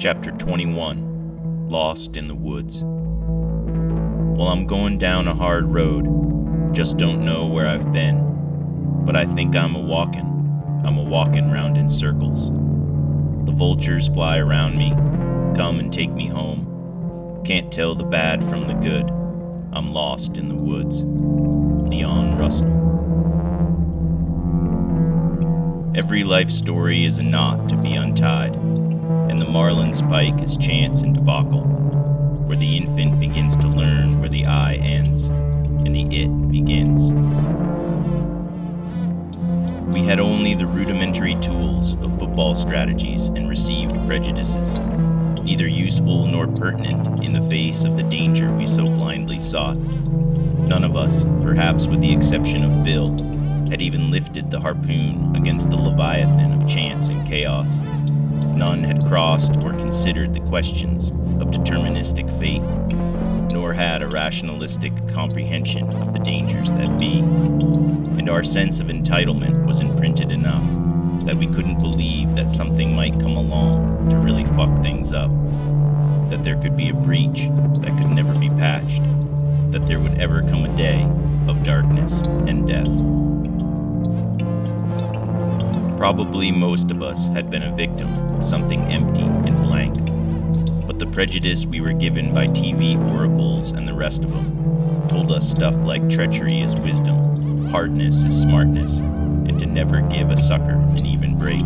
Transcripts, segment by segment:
Chapter 21, Lost in the Woods. Well, I'm going down a hard road, just don't know where I've been, but I think I'm a-walkin' round in circles. The vultures fly around me, come and take me home. Can't tell the bad from the good, I'm lost in the woods. Leon Russell. Every life story is a knot to be untied, and the marlinspike is chance and debacle, where the infant begins to learn where the I ends, and the it begins. We had only the rudimentary tools of football strategies and received prejudices, neither useful nor pertinent in the face of the danger we so blindly sought. None of us, perhaps with the exception of Bill, had even lifted the harpoon against the leviathan of chance and chaos. None had crossed or considered the questions of deterministic fate, nor had a rationalistic comprehension of the dangers that be. And our sense of entitlement was imprinted enough that we couldn't believe that something might come along to really fuck things up, that there could be a breach that could never be patched, that there would ever come a day of darkness and death. Probably most of us had been a victim of something empty and blank, but the prejudice we were given by TV oracles and the rest of them told us stuff like treachery is wisdom, hardness is smartness, and to never give a sucker an even break.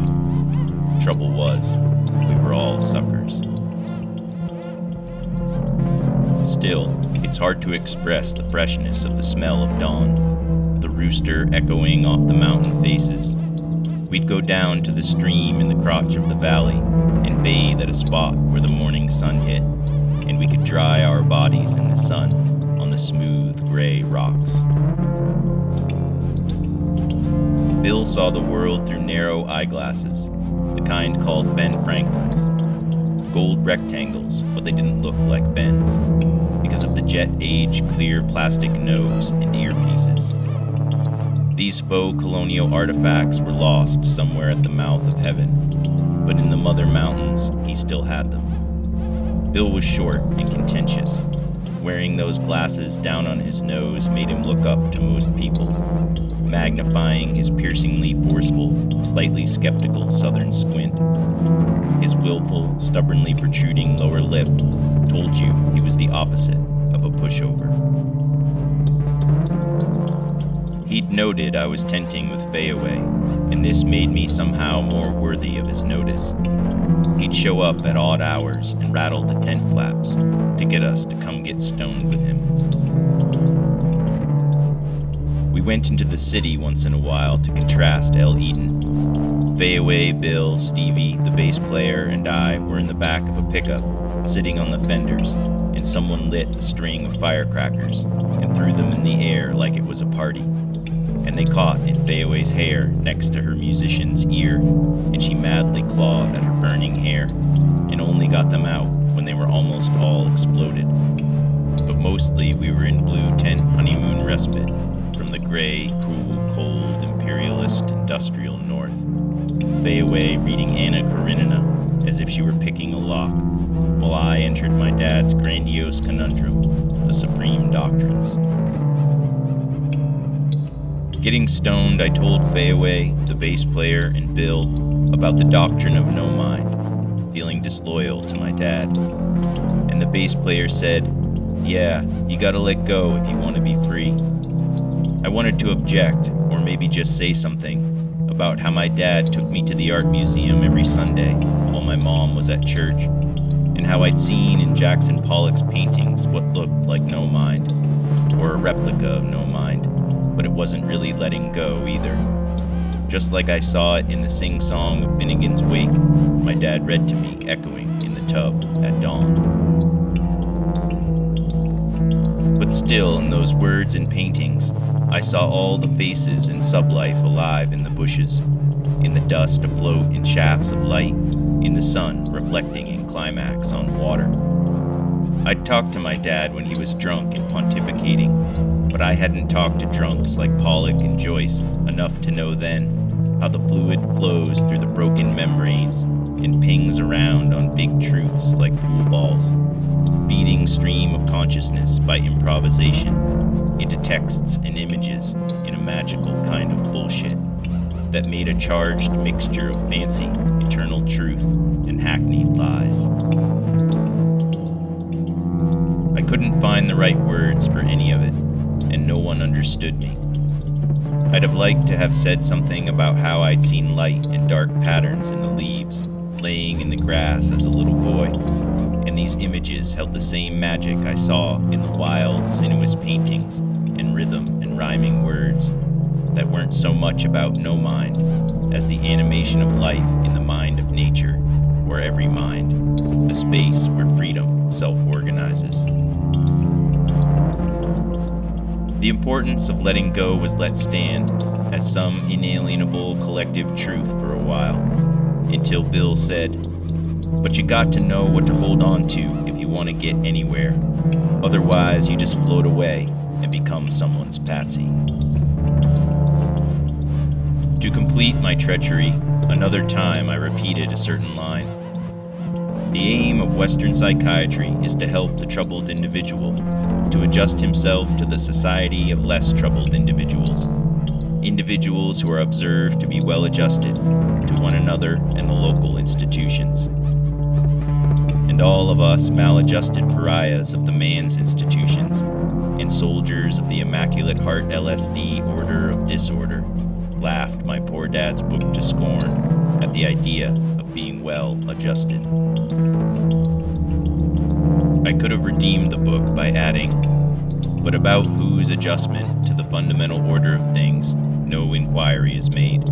Trouble was, we were all suckers. Still, it's hard to express the freshness of the smell of dawn, the rooster echoing off the mountain faces. We'd go down to the stream in the crotch of the valley and bathe at a spot where the morning sun hit, and we could dry our bodies in the sun on the smooth gray rocks. Bill saw the world through narrow eyeglasses, the kind called Ben Franklin's. Gold rectangles, but they didn't look like Ben's, because of the jet-age clear plastic nose and earpieces. These faux colonial artifacts were lost somewhere at the mouth of heaven, but in the mother mountains, he still had them. Bill was short and contentious. Wearing those glasses down on his nose made him look up to most people, magnifying his piercingly forceful, slightly skeptical southern squint. His willful, stubbornly protruding lower lip told you he was the opposite of a pushover. He'd noted I was tenting with Fayaway, and this made me somehow more worthy of his notice. He'd show up at odd hours and rattle the tent flaps to get us to come get stoned with him. We went into the city once in a while to contrast El Eden. Fayaway, Bill, Stevie, the bass player, and I were in the back of a pickup, sitting on the fenders, and someone lit a string of firecrackers and threw them in the air like it was a party. And they caught in Fayaway's hair next to her musician's ear, and she madly clawed at her burning hair, and only got them out when they were almost all exploded. But mostly we were in blue tent honeymoon respite from the gray, cruel, cold, imperialist, industrial north. Fayaway reading Anna Karenina as if she were picking a lock, while I entered my dad's grandiose conundrum, the supreme doctrines. Getting stoned, I told Fayaway, the bass player, and Bill about the doctrine of no mind, feeling disloyal to my dad. And the bass player said, "Yeah, you gotta let go if you want to be free." I wanted to object, or maybe just say something, about how my dad took me to the art museum every Sunday while my mom was at church, and how I'd seen in Jackson Pollock's paintings what looked like no mind, or a replica of no mind, but it wasn't really letting go either. Just like I saw it in the sing-song of Finnegan's Wake, my dad read to me echoing in the tub at dawn. But still, in those words and paintings, I saw all the faces and sublife alive in the bushes, in the dust afloat in shafts of light, in the sun reflecting in climax on water. I'd talked to my dad when he was drunk and pontificating, but I hadn't talked to drunks like Pollock and Joyce enough to know then how the fluid flows through the broken membranes and pings around on big truths like pool balls, feeding stream of consciousness by improvisation into texts and images in a magical kind of bullshit that made a charged mixture of fancy, eternal truth and hackneyed lies. I couldn't find the right words for any of it, and no one understood me. I'd have liked to have said something about how I'd seen light and dark patterns in the leaves, laying in the grass as a little boy, and these images held the same magic I saw in the wild, sinuous paintings and rhythm and rhyming words that weren't so much about no mind as the animation of life in the mind of nature, or every mind, the space where freedom self-organizes. The importance of letting go was let stand as some inalienable collective truth for a while, until Bill said, "But you got to know what to hold on to if you want to get anywhere. Otherwise, you just float away and become someone's patsy." To complete my treachery, another time I repeated a certain line. The aim of Western psychiatry is to help the troubled individual to adjust himself to the society of less troubled individuals. Individuals who are observed to be well adjusted to one another and the local institutions. And all of us maladjusted pariahs of the man's institutions and soldiers of the Immaculate Heart LSD order of disorder laughed my poor dad's book to scorn at the idea of being well adjusted. I could have redeemed the book by adding, "But about whose adjustment to the fundamental order of things no inquiry is made."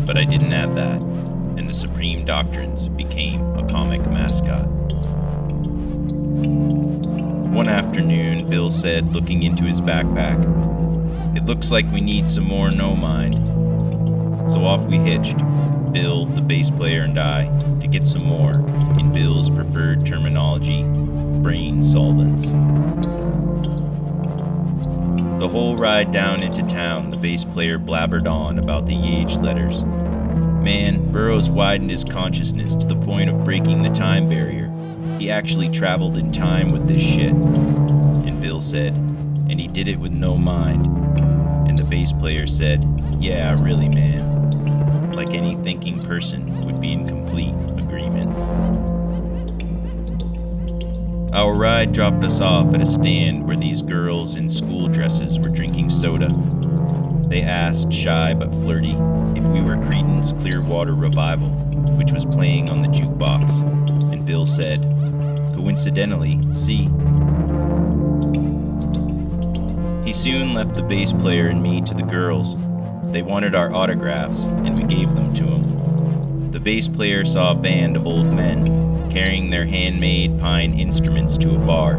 But I didn't add that, and the Supreme Doctrines became a comic mascot. One afternoon, Bill said, looking into his backpack, "It looks like we need some more no mind." So off we hitched, Bill, the bass player, and I, to get some more, in Bill's preferred terminology, brain solvents. The whole ride down into town, the bass player blabbered on about the Yage letters. Man, Burroughs widened his consciousness to the point of breaking the time barrier. He actually traveled in time with this shit. And Bill said, and he did it with no mind. And the bass player said, yeah, really, man. Like any thinking person would be in complete agreement. Our ride dropped us off at a stand where these girls in school dresses were drinking soda. They asked, shy but flirty, if we were Creedence Clearwater Revival, which was playing on the jukebox, and Bill said, coincidentally, see. He soon left the bass player and me to the girls. They wanted our autographs, and we gave them to him. The bass player saw a band of old men carrying their handmade pine instruments to a bar,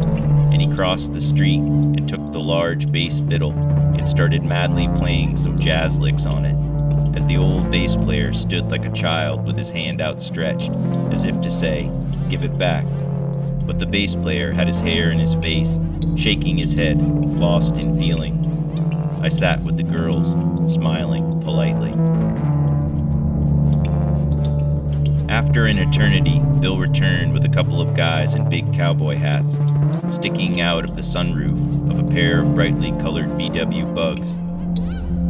and he crossed the street and took the large bass fiddle and started madly playing some jazz licks on it, as the old bass player stood like a child with his hand outstretched, as if to say, give it back. But the bass player had his hair in his face, shaking his head, lost in feeling. I sat with the girls, smiling politely. After an eternity, Bill returned with a couple of guys in big cowboy hats, sticking out of the sunroof of a pair of brightly colored VW Bugs.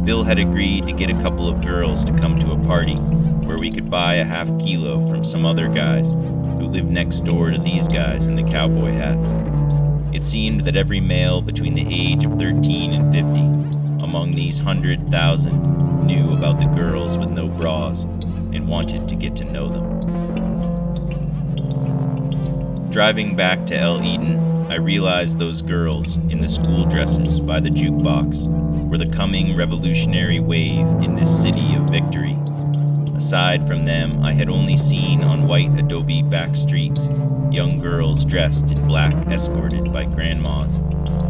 Bill had agreed to get a couple of girls to come to a party where we could buy a half kilo from some other guys who lived next door to these guys in the cowboy hats. It seemed that every male between the age of 13 and 50 among these 100,000 knew about the girls with no bras and wanted to get to know them. Driving back to El Eden, I realized those girls in the school dresses by the jukebox were the coming revolutionary wave in this city of victory. Aside from them, I had only seen on white adobe back streets young girls dressed in black escorted by grandmas,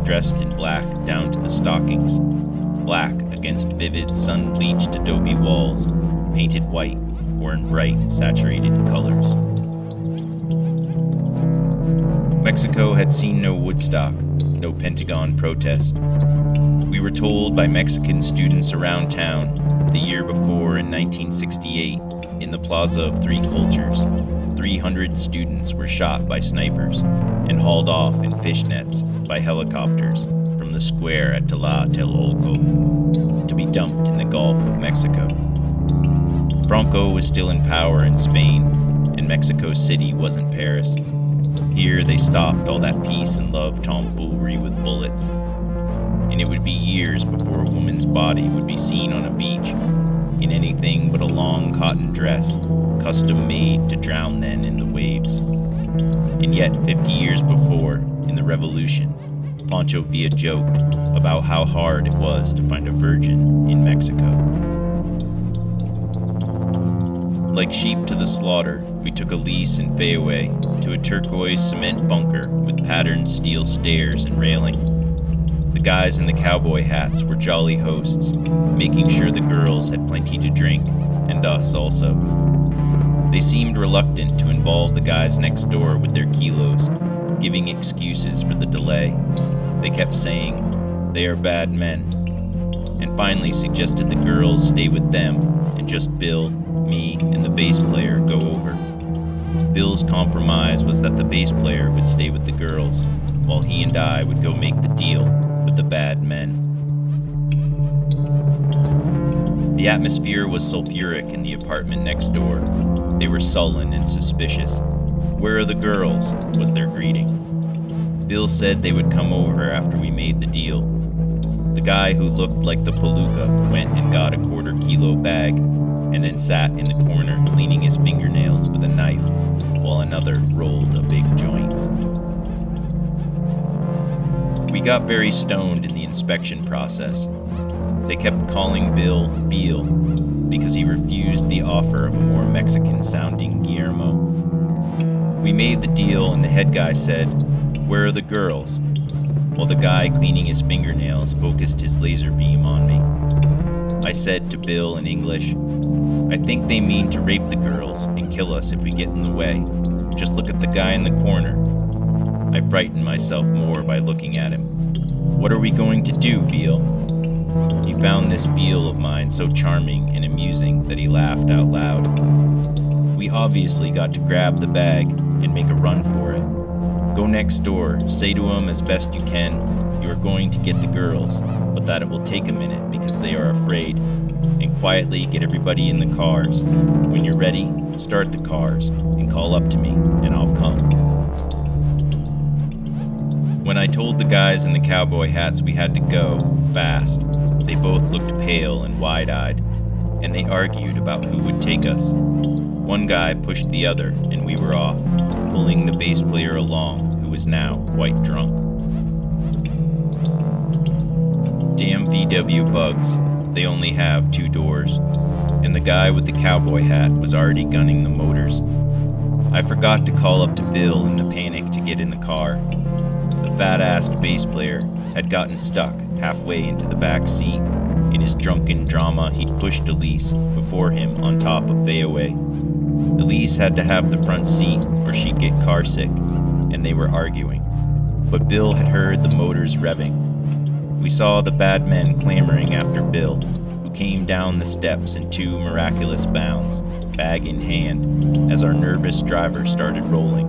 dressed in black down to the stockings, black against vivid sun-bleached adobe walls, painted white or in bright saturated colors. Mexico had seen no Woodstock, no Pentagon protest. We were told by Mexican students around town the year before in 1968 in the Plaza of Three Cultures, 300 students were shot by snipers and hauled off in fishnets by helicopters from the square at Tlatelolco to be dumped in the Gulf of Mexico. Franco was still in power in Spain, and Mexico City wasn't Paris. Here they stopped all that peace and love tomfoolery with bullets, and it would be years before a woman's body would be seen on a beach in anything but a long cotton dress, custom made to drown then in the waves. And yet 50 years before, in the Revolution, Pancho Villa joked about how hard it was to find a virgin in Mexico. Like sheep to the slaughter, we took Elise and Fayaway to a turquoise cement bunker with patterned steel stairs and railing. The guys in the cowboy hats were jolly hosts, making sure the girls had plenty to drink, and us also. They seemed reluctant to involve the guys next door with their kilos, giving excuses for the delay. They kept saying, "They are bad men," and finally suggested the girls stay with them and just Bill, me, and the bass player go over. Bill's compromise was that the bass player would stay with the girls, while he and I would go make the deal with the bad men. The atmosphere was sulfuric in the apartment next door. They were sullen and suspicious. "Where are the girls?" was their greeting. Bill said they would come over after we made the deal. The guy who looked like the palooka went and got a quarter-kilo bag, and then sat in the corner cleaning his fingernails with a knife, while another rolled a big joint. We got very stoned in the inspection process. They kept calling Bill Beal because he refused the offer of a more Mexican-sounding Guillermo. We made the deal and the head guy said, "Where are the girls?" while the guy cleaning his fingernails focused his laser beam on me. I said to Bill in English, "I think they mean to rape the girls and kill us if we get in the way. Just look at the guy in the corner." I frightened myself more by looking at him. "What are we going to do, Beal?" He found this Beal of mine so charming and amusing that he laughed out loud. "We obviously got to grab the bag and make a run for it. Go next door, say to them as best you can, you are going to get the girls, but that it will take a minute because they are afraid, and quietly get everybody in the cars. When you're ready, start the cars and call up to me, and I'll come." When I told the guys in the cowboy hats we had to go, fast, they both looked pale and wide-eyed, and they argued about who would take us. One guy pushed the other, and we were off, pulling the bass player along, who was now quite drunk. Damn VW bugs, they only have 2 doors, and the guy with the cowboy hat was already gunning the motors. I forgot to call up to Bill in the panic to get in the car. The fat-assed bass player had gotten stuck halfway into the back seat. In his drunken drama, he'd pushed Elise before him on top of Fayaway. Elise had to have the front seat or she'd get carsick, and they were arguing. But Bill had heard the motors revving. We saw the bad men clamoring after Bill, who came down the steps in 2 miraculous bounds, bag in hand, as our nervous driver started rolling.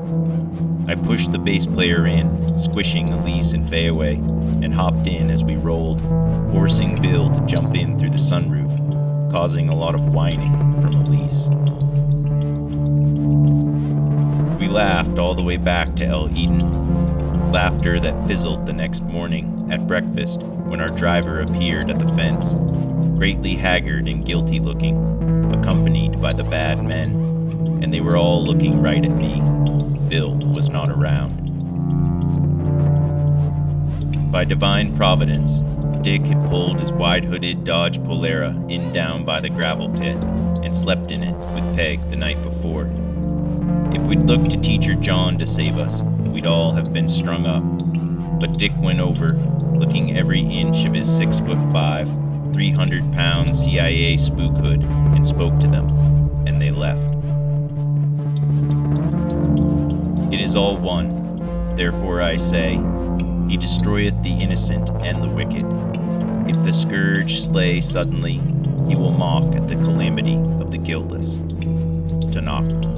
I pushed the bass player in, squishing Elise and Fayaway, and hopped in as we rolled, forcing Bill to jump in through the sunroof, causing a lot of whining from Elise. We laughed all the way back to El Eden, laughter that fizzled the next morning at breakfast when our driver appeared at the fence, greatly haggard and guilty looking, accompanied by the bad men, and they were all looking right at me. Bill was not around. By divine providence, Dick had pulled his wide-hooded Dodge Polara in down by the gravel pit and slept in it with Peg the night before. If we'd looked to Teacher John to save us, we'd all have been strung up. But Dick went over, looking every inch of his 6'5", 300-pound CIA spook hood, and spoke to them, and they left. It is all one. Therefore I say, He destroyeth the innocent and the wicked. If the scourge slay suddenly, he will mock at the calamity of the guiltless. Tanakh.